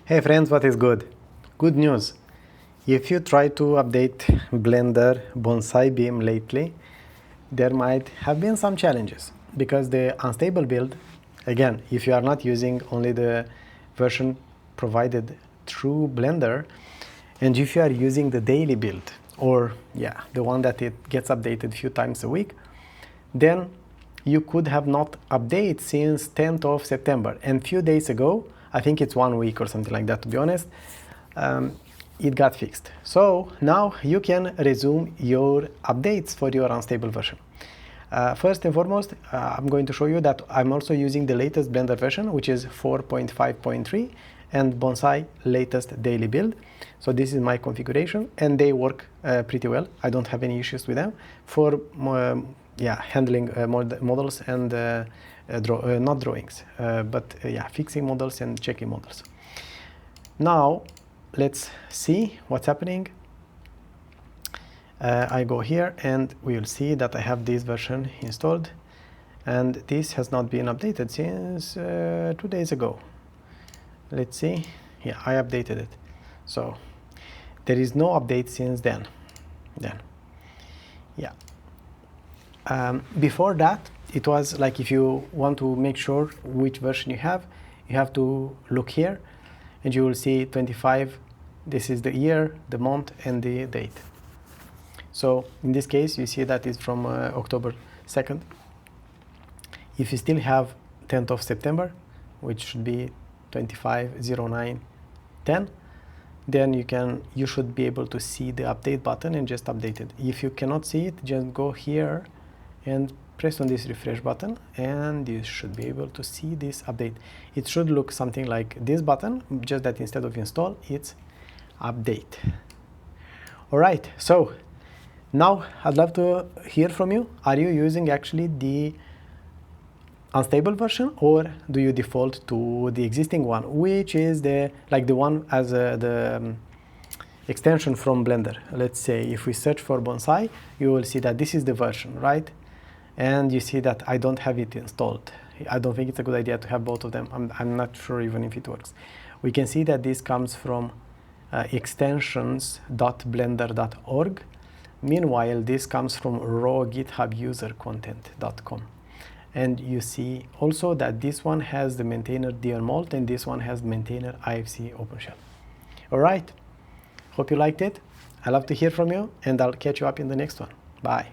Hey friends, what is good? Good news. If you try to update Blender BonsaiBIM lately, there might have been some challenges because the unstable build, again, if you are not using only the version provided through Blender, and if you are using the daily build, or the one that it gets updated a few times a week, then you could have not updated since 10th of September. And few days ago, I think it's 1 week or something like that, to be honest, it got fixed. So now you can resume your updates for your unstable version. First and foremost, I'm going to show you that I'm also using the latest Blender version, which is 4.5.3, and Bonsai latest daily build. So this is my configuration, and they work pretty well. I don't have any issues with them for handling models and not drawings, but fixing models and checking models. Now let's see what's happening. I go here and we will see that I have this version installed, and this has not been updated since 2 days ago. Let's see. Yeah, I updated it. So there is no update since then. Before that, it was like, if you want to make sure which version you have to look here and you will see 25. This is the year, the month, and the date. So in this case, you see that it's from October 2nd. If you still have 10th of September, which should be 25/09/10, then you should be able to see the update button and just update it. If you cannot see it, just go here and press on this refresh button, and you should be able to see this update. It should look something like this button, just that instead of install, it's update. All right, so now I'd love to hear from you. Are you using actually the unstable version, or do you default to the existing one, which is the one as the extension from Blender? Let's say if we search for Bonsai, you will see that this is the version, right? And you see that I don't have it installed. I don't think it's a good idea to have both of them. I'm not sure even if it works. We can see that this comes from extensions.blender.org. Meanwhile, this comes from raw GitHub user content.com. And you see also that this one has the maintainer dmalt, and this one has maintainer IFC OpenShell. All right, hope you liked it. I love to hear from you, and I'll catch you up in the next one. Bye.